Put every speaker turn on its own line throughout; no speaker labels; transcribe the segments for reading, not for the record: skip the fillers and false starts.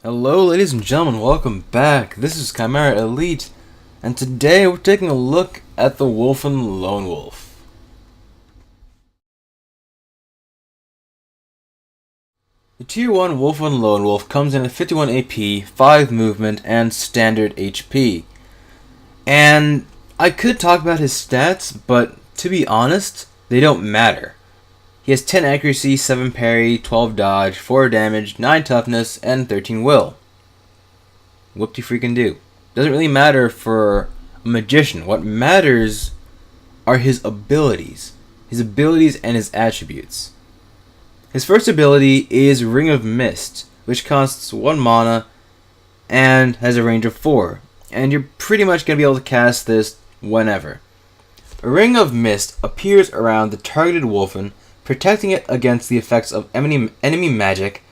Hello ladies and gentlemen, welcome back. This is Chimera Elite, and today we're taking a look at the Wolf and Lone Wolf. The Tier 1 Wolf and Lone Wolf comes in at 51 AP, 5 movement, and standard HP. And I could talk about his stats, but to be honest, they don't matter. He has 10 accuracy, 7 parry, 12 dodge, 4 damage, 9 toughness, and 13 will. Whoop-de-freaking-do. Doesn't really matter for a magician. What matters are his abilities. His abilities and his attributes. His first ability is Ring of Mist, which costs 1 mana and has a range of 4. And you're pretty much going to be able to cast this whenever. A Ring of Mist appears around the targeted wolfen, protecting it against the effects of enemy magic,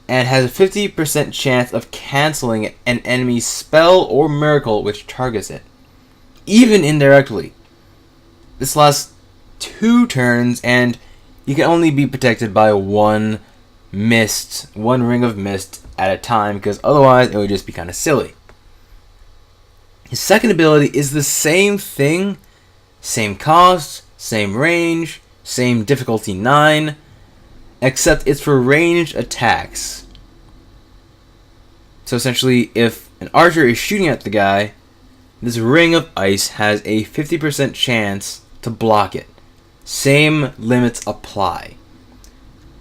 and has a 50% chance of cancelling an enemy's spell or miracle which targets it, even indirectly. This lasts 2 turns, and you can only be protected by one Ring of Mist at a time, because otherwise it would just be kind of silly. His second ability is the same thing, same cost, same range, same difficulty 9, except it's for ranged attacks. So essentially, if an archer is shooting at the guy, this Ring of Ice has a 50% chance to block it. Same limits apply.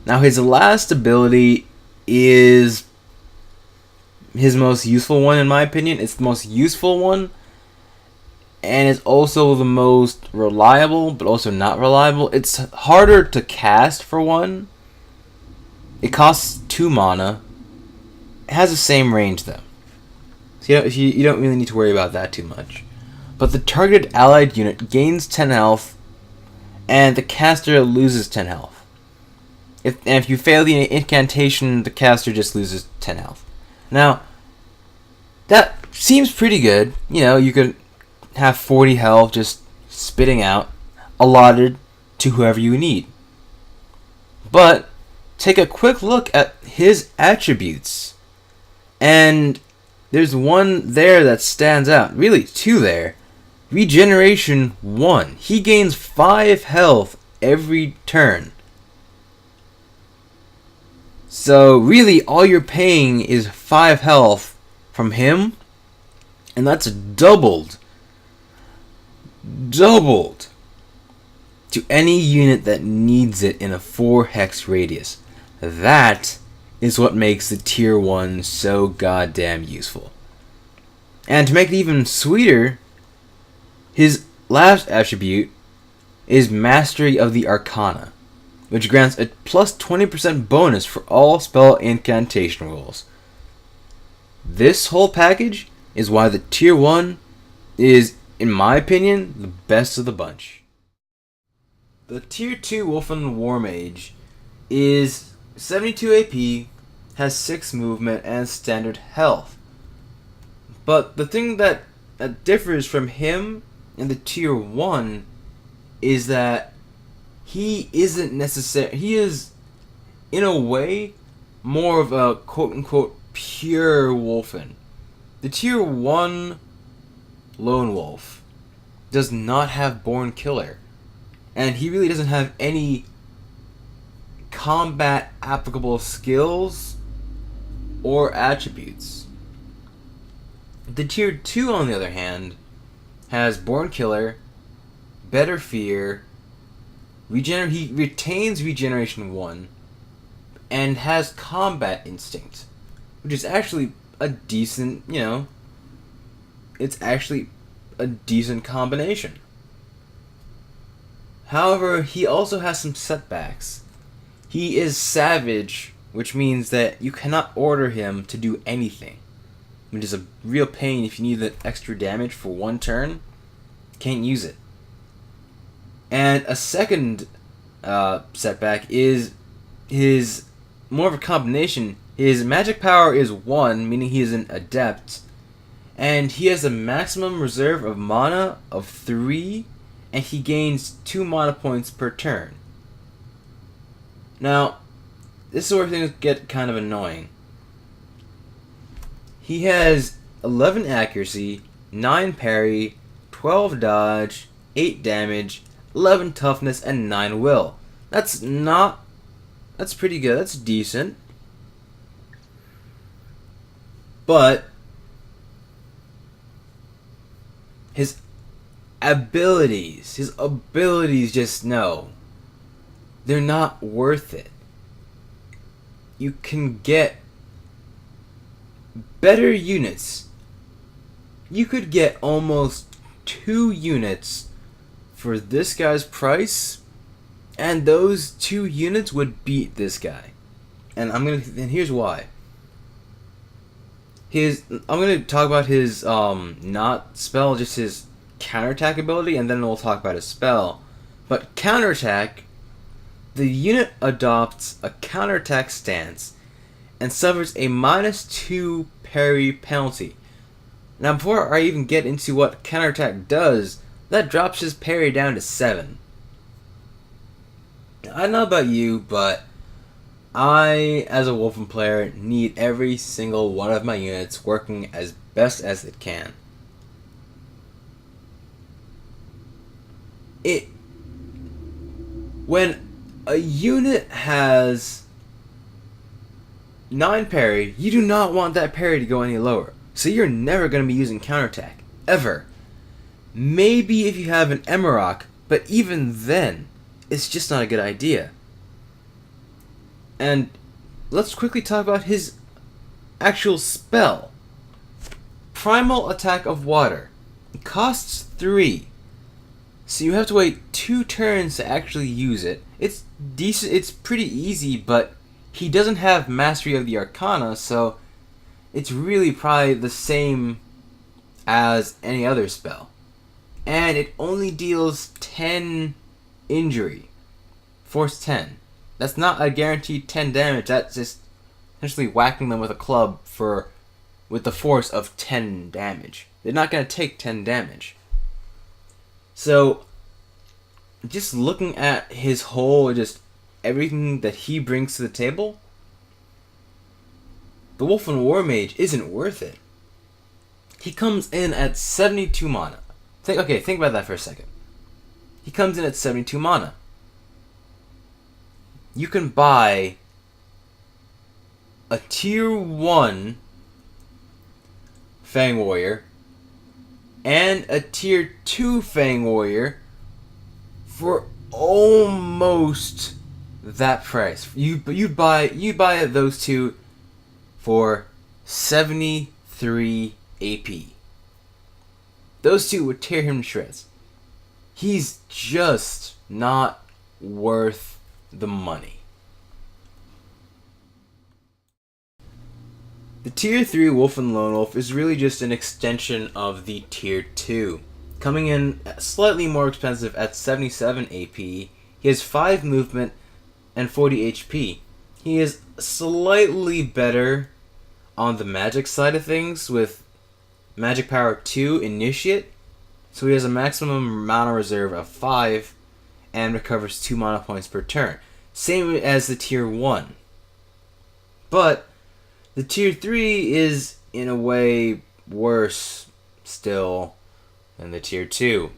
Now his last ability is his most useful one, in my opinion. It's the most useful one, and it's also the most reliable, but also not reliable. It's harder to cast, for one. It costs 2 mana. It has the same range, though. So you don't really need to worry about that too much. But the targeted allied unit gains 10 health, and the caster loses 10 health. If you fail the incantation, the caster just loses 10 health. Now, that seems pretty good. You could have 40 health just spitting out, allotted to whoever you need. But take a quick look at his attributes, and there's one there that stands out. Really, 2 there. Regeneration 1. He gains 5 health every turn. So really, all you're paying is 5 health from him, and that's doubled to any unit that needs it in a 4 hex radius. That is what makes the tier 1 so goddamn useful. And to make it even sweeter, his last attribute is Mastery of the Arcana, which grants a plus 20% bonus for all spell incantation rolls. This whole package is why the tier 1 is, in my opinion, the best of the bunch. The Tier 2 Wolfen Warmage is 72 AP, has 6 movement, and standard health. But the thing that differs from him and the Tier 1 is that he is, in a way, more of a quote-unquote pure Wolfen. The Tier 1 Lone Wolf does not have Born Killer, and he really doesn't have any combat applicable skills or attributes. The Tier 2, on the other hand, has Born Killer, Better Fear, he retains Regeneration 1, and has Combat Instinct, which is actually a decent, it's actually a decent combination. However, he also has some setbacks. He is Savage, which means that you cannot order him to do anything, which is a real pain if you need that extra damage for 1 turn. Can't use it. And a second setback is his more of a combination. His magic power is 1, meaning he is an adept, and he has a maximum reserve of mana of 3, and he gains 2 mana points per turn. Now, this is where things get kind of annoying. He has 11 accuracy, 9 parry, 12 dodge, 8 damage, 11 toughness, and 9 will. That's pretty good. That's decent. But his abilities just no. They're not worth it. You can get better units. You could get almost 2 units for this guy's price, and those 2 units would beat this guy. And here's why. I'm gonna talk about his not spell, just his counterattack ability, and then we'll talk about his spell. But counterattack, the unit adopts a counterattack stance and suffers a -2 parry penalty. Now, before I even get into what counterattack does, that drops his parry down to 7. Now, I don't know about you, but I, as a Wolfen player, need every single one of my units working as best as it can. When a unit has 9 parry, you do not want that parry to go any lower. So you're never going to be using counterattack. Ever. Maybe if you have an Emerok, but even then, it's just not a good idea. And let's quickly talk about his actual spell. Primal Attack of Water. It costs 3. So you have to wait 2 turns to actually use it. It's decent, it's pretty easy, but he doesn't have Mastery of the Arcana, so it's really probably the same as any other spell. And it only deals 10 injury. Force 10. That's not a guaranteed 10 damage, that's just essentially whacking them with a club with the force of 10 damage. They're not going to take 10 damage. So, just looking at his whole, just everything that he brings to the table, the Wolfen War Mage isn't worth it. He comes in at 72 mana. Think about that for a second. He comes in at 72 mana. You can buy a tier 1 Fang Warrior and a tier 2 Fang Warrior for almost that price. You'd buy those two for 73 AP. Those two would tear him to shreds. He's just not worth the money. The tier 3 Wolf and Lone Wolf is really just an extension of the tier 2. Coming in slightly more expensive at 77 AP, he has 5 movement and 40 HP. He is slightly better on the magic side of things with Magic Power 2 Initiate, so he has a maximum mana reserve of 5 and recovers 2 mana points per turn. Same as the tier 1. But the tier 3 is in a way worse still than the tier 2.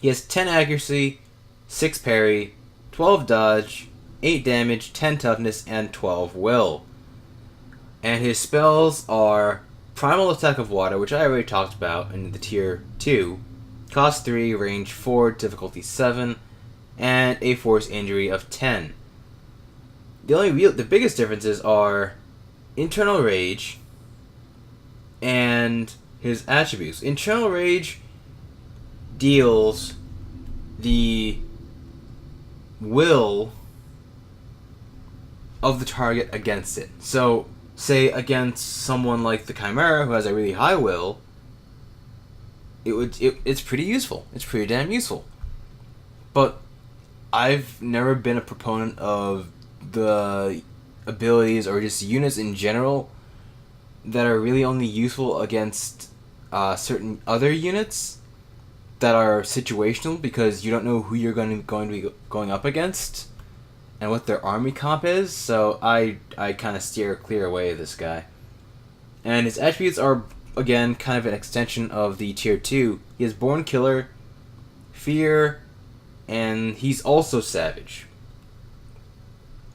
He has 10 accuracy, 6 parry, 12 dodge, 8 damage, 10 toughness, and 12 will. And his spells are Primal Attack of Water, which I already talked about in the tier 2, cost 3, range 4, difficulty 7, and a force injury of 10. The biggest differences are Internal Rage and his attributes. Internal Rage deals the will of the target against it. So, say against someone like the Chimera who has a really high will, it's pretty useful. It's pretty damn useful. But I've never been a proponent of the abilities or just units in general that are really only useful against certain other units that are situational, because you don't know who you're going to be going up against and what their army comp is. So I kind of steer clear away of this guy. And his attributes are, again, kind of an extension of the tier 2. He has Born Killer, Fear, and he's also Savage.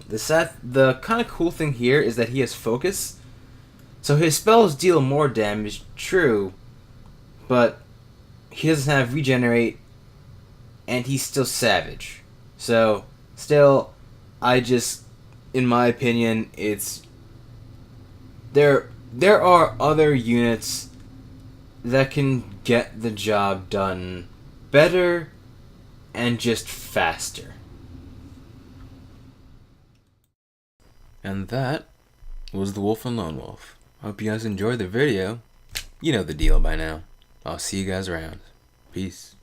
The kind of cool thing here is that he has Focus. So his spells deal more damage, true, but he doesn't have Regenerate, and he's still Savage. So, still, in my opinion, it's... There are other units that can get the job done better and just faster. And that was the Wolf and Lone Wolf. Hope you guys enjoyed the video. You know the deal by now. I'll see you guys around. Peace.